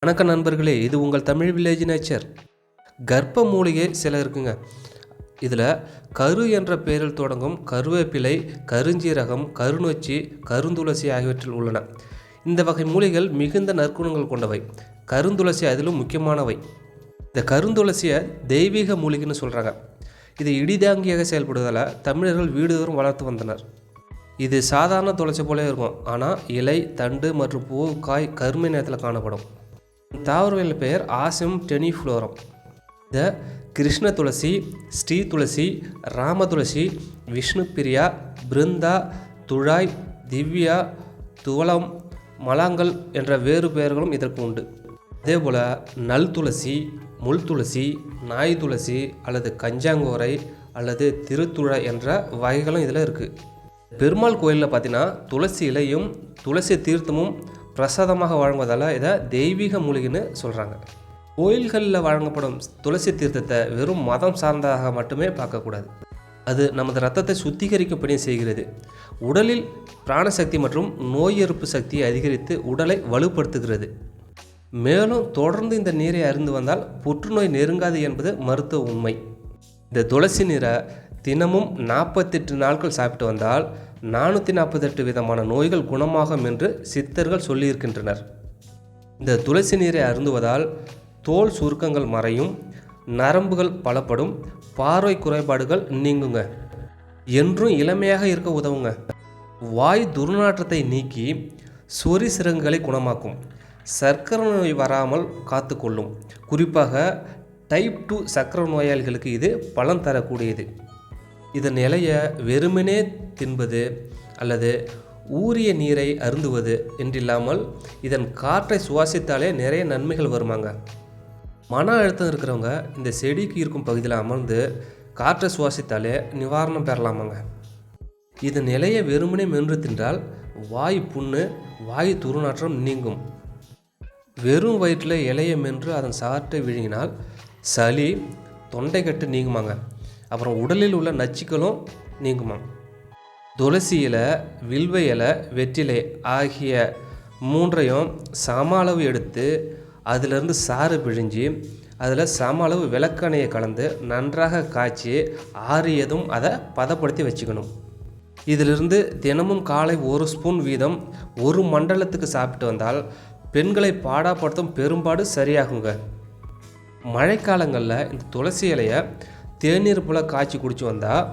வணக்கம் நண்பர்களே, இது உங்கள் தமிழ் வில்லேஜ் நேச்சர். கர்ப்ப மூலிகை சில இருக்குங்க. இதில் கரு என்ற பெயரில் தொடங்கும் கருவேப்பிலை, கருஞ்சீரகம், கருநொச்சி, கருந்துளசி ஆகியவற்றில் உள்ளன. இந்த வகை மூலிகைகள் மிகுந்த நற்குணங்கள் கொண்டவை. கருந்துளசி அதிலும் முக்கியமானவை. இந்த கருந்துளசியை தெய்வீக மூலிகைன்னு சொல்கிறாங்க. இது இடிதாங்கியாக செயல்படுவதால் தமிழர்கள் வீடுதோறும் வளர்த்து வந்தனர். இது சாதாரண துளசி போல இருக்கும், ஆனால் இலை, தண்டு மற்றும் பூ, காய் கருமை நேரத்தில் காணப்படும். தாவரங்களின் பெயர் ஆசியம் டெனிஃப்ளோரம். இந்த கிருஷ்ண துளசி, ஸ்ரீ துளசி, ராம துளசி, விஷ்ணு பிரியா, பிருந்தா, துழாய், திவ்யா, துவலம், மலாங்கல் என்ற வேறு பெயர்களும் இதற்கு உண்டு. அதேபோல் நல் துளசி, முள் துளசி, நாய் துளசி அல்லது கஞ்சாங்கோரை அல்லது திருத்துழாய் என்ற வகைகளும் இதில் இருக்குது. பெருமாள் கோயிலில் பார்த்தீங்கன்னா துளசி இலையும் துளசி தீர்த்தமும் பிரசாதமாக வழங்குவதால் இதை தெய்வீக மூலிகைன்னு சொல்கிறாங்க. கோயில்களில் வழங்கப்படும் துளசி தீர்த்தத்தை வெறும் மதம் சார்ந்ததாக மட்டுமே பார்க்கக்கூடாது. அது நமது இரத்தத்தை சுத்திகரிக்கும் பணி செய்கிறது. உடலில் பிராணசக்தி மற்றும் நோய் எதிர்ப்பு சக்தியை அதிகரித்து உடலை வலுப்படுத்துகிறது. மேலும் தொடர்ந்து இந்த நீரை அருந்து வந்தால் புற்றுநோய் நெருங்காது என்பது மருத்துவ உண்மை. இந்த துளசி நீரை தினமும் 48 நாட்கள் சாப்பிட்டு வந்தால் 448 விதமான நோய்கள் குணமாகும் என்று சித்தர்கள் சொல்லியிருக்கின்றனர். இந்த துளசி நீரை அருந்துவதால் தோல் சுருக்கங்கள் மறையும், நரம்புகள் பலப்படும், பார்வை குறைபாடுகள் நீங்குங்க, என்றும் இளமையாக இருக்க உதவுங்க. வாய் துர்நாற்றத்தை நீக்கி சொறி சிரங்குகளை குணமாக்கும், சர்க்கரை நோய் வராமல் காத்துக்கொள்ளும். குறிப்பாக டைப் 2 சர்க்கரை நோயாளிகளுக்கு இது பலன் தரக்கூடியது. இதன் இலையை வெறுமனே தின்பது அல்லது ஊறிய நீரை அருந்துவது என்றில்லாமல் இதன் காற்றை சுவாசித்தாலே நிறைய நன்மைகள் வருமாங்க. மன அழுத்தம் இருக்கிறவங்க இந்த செடிக்கு இருக்கும் பகுதியில் அமர்ந்து காற்றை சுவாசித்தாலே நிவாரணம் பெறலாமாங்க. இதன் இலையை வெறுமனே மென்று தின்றால் வாய் புண்ணு, வாய் துர்நாற்றம் நீங்கும். வெறும் வயிற்றில் இலையை மென்று அதன் சாற்றை விழுங்கினால் சளி, தொண்டை கட்டு நீங்குமாங்க. அப்புறம் உடலில் உள்ள நச்சுக்களும் நீங்குமா. துளசி இலை, வில்வ இலை, வெற்றிலை ஆகிய 3ஐயும் சம அளவு எடுத்து அதிலிருந்து சாறு பிழிஞ்சு அதில் சம அளவு விளக்கெண்ணெயை கலந்து நன்றாக காய்ச்சி ஆறியதும் அதை பதப்படுத்தி வச்சுக்கணும். இதிலிருந்து தினமும் காலை 1 ஸ்பூன் வீதம் 1 மண்டலத்துக்கு சாப்பிட்டு வந்தால் பெண்களை பாடாப்படுத்தும் பெரும்பாடு சரியாகுங்க. மழைக்காலங்களில் இந்த துளசி இலையை தேநீர் போல காய்ச்சி குடிச்சு வந்தால்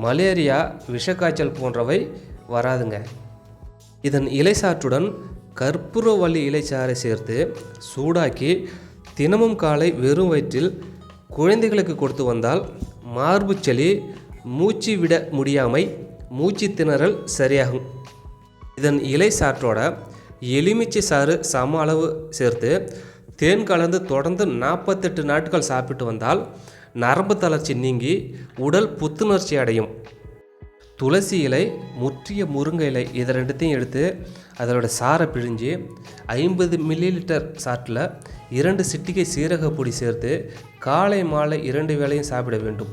மலேரியா, விஷக்காய்ச்சல் போன்றவை வராதுங்க. இதன் இலை சாற்றுடன் கற்பூரவள்ளி இலைச்சாறை சேர்த்து சூடாக்கி தினமும் காலை வெறும் வயிற்றில் குழந்தைகளுக்கு கொடுத்து வந்தால் மார்பு சளி, மூச்சு விட முடியாமை, மூச்சு திணறல் சரியாகும். இதன் இலை சாற்றோட எலுமிச்சை சாறு சம அளவு சேர்த்து தேன் கலந்து தொடர்ந்து 48 நாட்கள் சாப்பிட்டு வந்தால் நரம்பு தளர்ச்சி நீங்கி உடல் புத்துணர்ச்சி அடையும். துளசி இலை, முற்றிய முருங்கை இலை இதை ரெண்டுத்தையும் எடுத்து அதோட சாறை பிழிஞ்சு 50 மில்லிலிட்டர் சாற்றில் 2 சிட்டிகை சீரக பொடி சேர்த்து காலை மாலை 2 வேளையும் சாப்பிட வேண்டும்.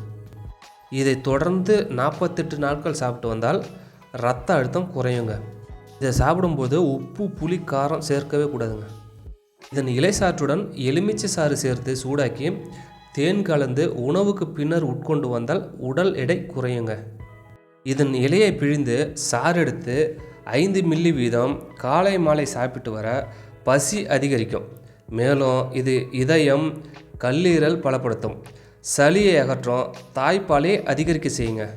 இதை தொடர்ந்து 48 நாட்கள் சாப்பிட்டு வந்தால் இரத்த அழுத்தம் குறையுங்க. இதை சாப்பிடும்போது உப்பு, புளி, காரம் சேர்க்கவே கூடாதுங்க. இதன் இலை சாற்றுடன் எலுமிச்சை சாறு சேர்த்து சூடாக்கி தேன் கலந்து உணவுக்கு பின்னர் உட்கொண்டு வந்தால் உடல் எடை குறையுங்க. இதன் இலையை பிழிந்து சாறு எடுத்து 5 மில்லி வீதம் காலை மாலை சாப்பிட்டு வர பசி அதிகரிக்கும். மேலும் இது இதயம், கல்லீரல் பலப்படுத்தும், சளியை அகற்றும், தாய்ப்பாலை அதிகரிக்க செய்யுங்க.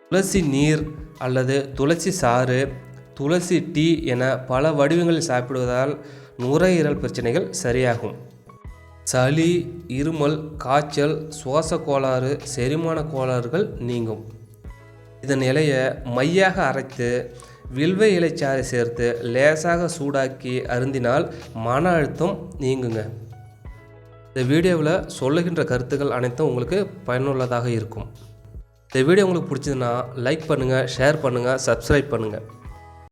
துளசி நீர் அல்லது துளசி சாறு, துளசி டீ என பல வடிவங்களில் சாப்பிடுவதால் நுரையீரல் பிரச்சனைகள் சரியாகும். சளி, இருமல், காய்ச்சல், சுவாச கோளாறு, செரிமான கோளாறுகள் நீங்கும். இதன் இலையை மையாக அரைத்து வில்வ இலைச்சாறை சேர்த்து லேசாக சூடாக்கி அருந்தினால் மன அழுத்தம் நீங்குங்க. இந்த வீடியோவில் சொல்லுகின்ற கருத்துக்கள் அனைத்தும் உங்களுக்கு பயனுள்ளதாக இருக்கும். இந்த வீடியோ உங்களுக்கு பிடிச்சதுன்னா லைக் பண்ணுங்கள், ஷேர் பண்ணுங்கள், சப்ஸ்கிரைப் பண்ணுங்கள்.